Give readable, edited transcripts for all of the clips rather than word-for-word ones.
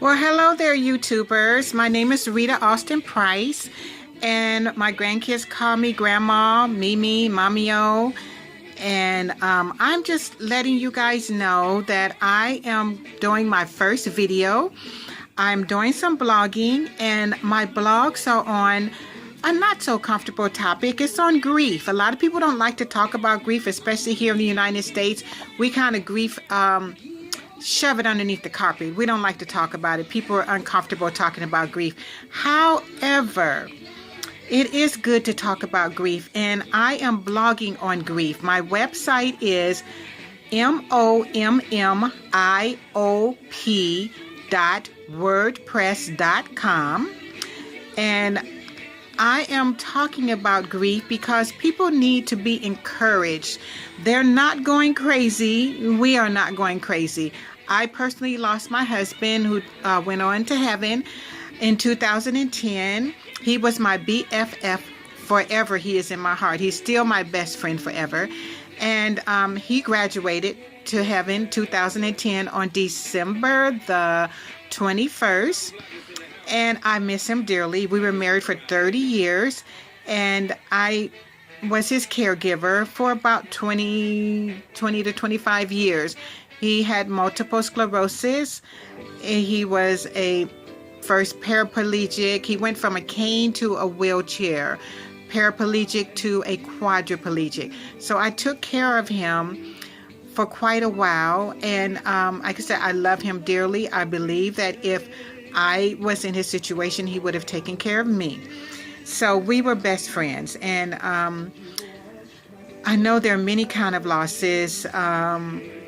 Well, hello there, YouTubers. My name is Rita Alston-Price, and my grandkids call me Grandma, Mimi, Mamio, and I'm just letting you guys know that I am doing my first video. I'm doing some blogging, and my blogs are on a not so comfortable topic. It's on grief. A lot of people don't like to talk about grief, especially here in the United States. We kind of grief shove it underneath the carpet. We don't like to talk about it. People are uncomfortable talking about grief. However, it is good to talk about grief, and I am blogging on grief. My website is mommIop.wordpress.com, and I am talking about grief because people need to be encouraged. They're not going crazy. We are not going crazy. I personally lost my husband, who went on to heaven in 2010. He was my BFF forever. He is in my heart. He's still my best friend forever. And he graduated to heaven 2010 on December the 21st. And I miss him dearly. We were married for 30 years, and I was his caregiver for about 20 to 25 years. He had multiple sclerosis. He was a first paraplegic. He went from a cane to a wheelchair, paraplegic to a quadriplegic. So I took care of him for quite a while, and like I said, I love him dearly. I believe that if I was in his situation, he would have taken care of me. So we were best friends, and I know there are many kind of losses.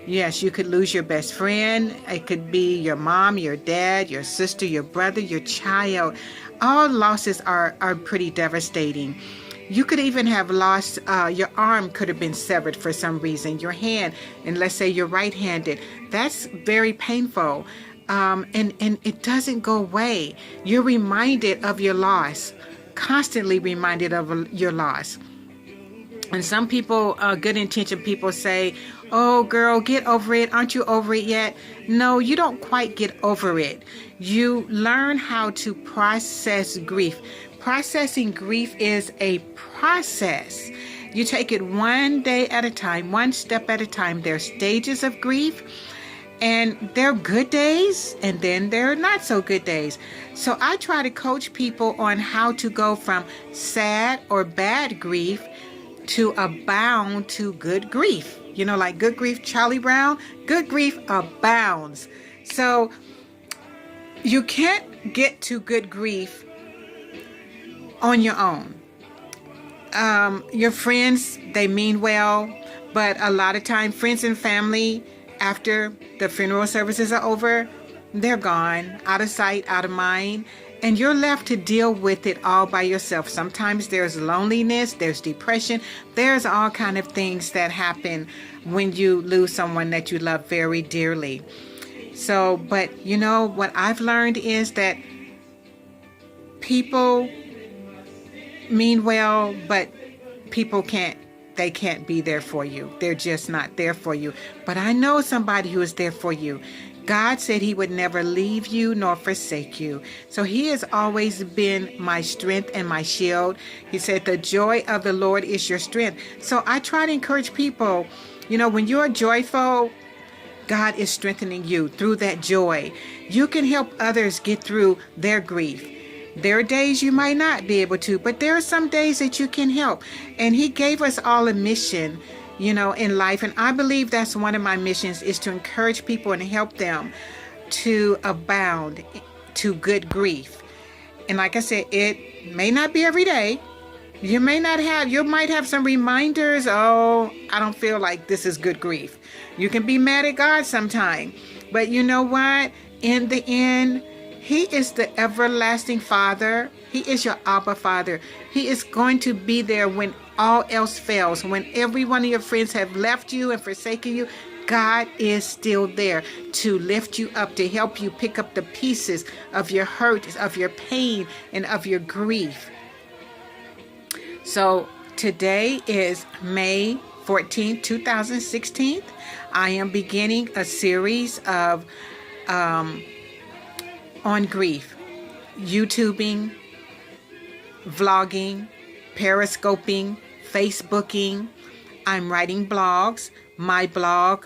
Yes, you could lose your best friend. It could be your mom, your dad, your sister, your brother, your child. All losses are pretty devastating. You could even have lost, your arm could have been severed for some reason, your hand, and let's say you're right-handed. That's very painful. And it doesn't go away. You're reminded of your loss, constantly reminded of your loss. And some people, good intentioned people, say, oh girl, get over it. Aren't you over it yet? No, you don't quite get over it. You learn how to process grief. Processing grief is a process. You take it one day at a time, one step at a time. There are stages of grief, and there are good days, and then there are not so good days. So I try to coach people on how to go from sad or bad grief to abound to good grief. You know, like Good Grief, Charlie Brown, good grief abounds. So you can't get to good grief on your own. Your friends, they mean well, but a lot of time friends and family, after the funeral services are over, they're gone, out of sight, out of mind, and you're left to deal with it all by yourself. Sometimes there's loneliness, there's depression, there's all kind of things that happen when you lose someone that you love very dearly. So, but you know, what I've learned is that people mean well, but people can't be there for you. They're just not there for you. But I know somebody who is there for you. God said he would never leave you nor forsake you. So he has always been my strength and my shield. He said the joy of the Lord is your strength. So I try to encourage people, you know, when you're joyful, God is strengthening you through that joy. You can help others get through their grief. There are days you might not be able to, but there are some days that you can help. And he gave us all a mission, you know, in life. And I believe that's one of my missions, is to encourage people and help them to abound to good grief. And like I said, it may not be every day. You might have some reminders. Oh, I don't feel like this is good grief. You can be mad at God sometime. But you know what? In the end, he is the everlasting Father. He is your Abba Father. He is going to be there when all else fails. When every one of your friends have left you and forsaken you, God is still there to lift you up, to help you pick up the pieces of your hurt, of your pain, and of your grief. So today is May 14, 2016. I am beginning a series of on grief, YouTubing, vlogging, periscoping, Facebooking. I'm writing blogs. My blog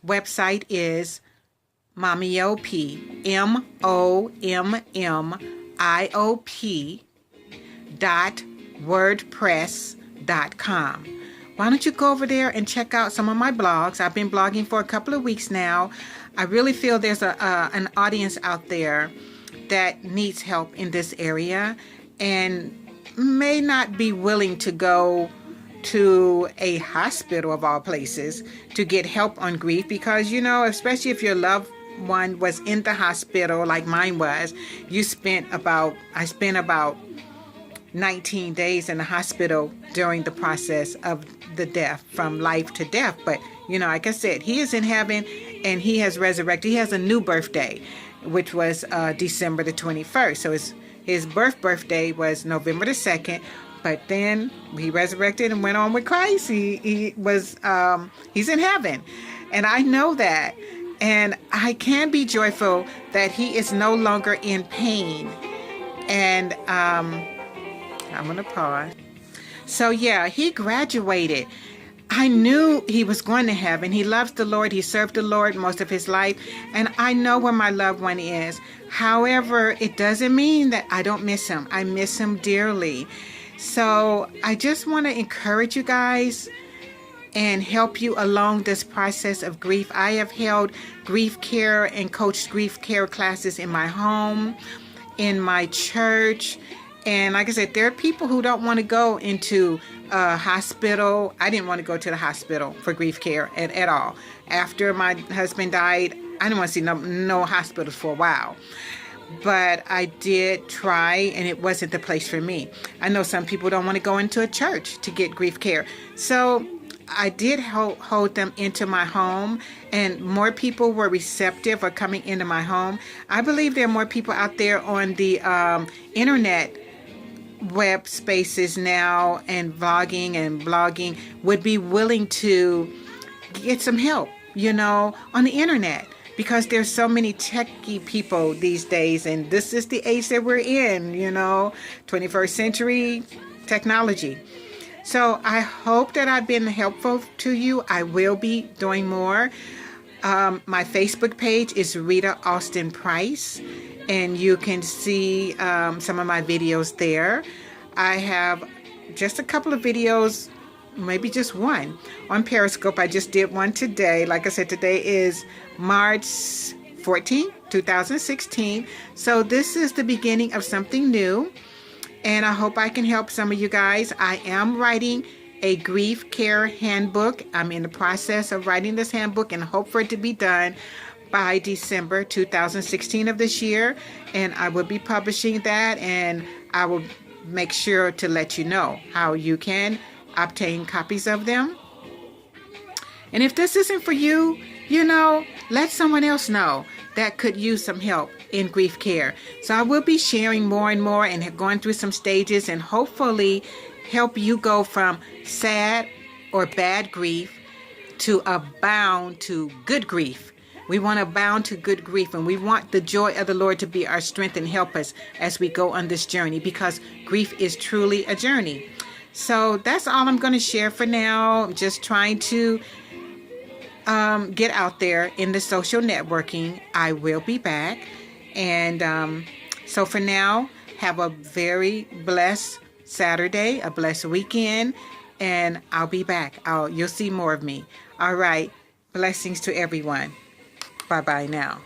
website is MommyOP, MommyOP.wordpress.com. Why don't you go over there and check out some of my blogs? I've been blogging for a couple of weeks now. I really feel there's an audience out there that needs help in this area and may not be willing to go to a hospital of all places to get help on grief, because, you know, especially if your loved one was in the hospital like mine was, I spent about 19 days in the hospital during the process of the death, from life to death. But, you know, like I said, he is in heaven and he has resurrected. He has a new birthday, which was December the 21st. So his birthday was November the 2nd. But then he resurrected and went on with Christ. He's in heaven. And I know that. And I can be joyful that he is no longer in pain. And I'm going to pause. So yeah, he graduated. I knew he was going to heaven. He loves the Lord. He served the Lord most of his life. And I know where my loved one is. However, it doesn't mean that I don't miss him. I miss him dearly. So I just want to encourage you guys and help you along this process of grief. I have held grief care and coached grief care classes in my home, in my church. And like I said, there are people who don't want to go into a hospital. I didn't want to go to the hospital for grief care at all. After my husband died, I didn't want to see no hospitals for a while. But I did try, and it wasn't the place for me. I know some people don't want to go into a church to get grief care. So I did hold them into my home, and more people were receptive of coming into my home. I believe there are more people out there on the internet web spaces now, and vlogging and blogging would be willing to get some help, you know, on the internet. Because there's so many techie people these days, and this is the age that we're in, you know, 21st century technology. So I hope that I've been helpful to you. I will be doing more. My Facebook page is Rita Alston-Price, and you can see some of my videos there. I have just a couple of videos, maybe just one, on Periscope. I just did one today. Like I said, today is March 14, 2016. So this is the beginning of something new, and I hope I can help some of you guys. I am writing a grief care handbook. I'm in the process of writing this handbook and hope for it to be done by December 2016 of this year. And I will be publishing that, and I will make sure to let you know how you can obtain copies of them. And if this isn't for you, you know, let someone else know that could use some help in grief care. So I will be sharing more and more and going through some stages, and hopefully help you go from sad or bad grief to abound to good grief. We want to abound to good grief, and we want the joy of the Lord to be our strength and help us as we go on this journey, because grief is truly a journey. So that's all I'm going to share for now. I'm just trying to get out there in the social networking. I will be back. And so for now, have a very blessed Saturday, a blessed weekend, and I'll be back. You'll see more of me. All right. Blessings to everyone. Bye-bye now.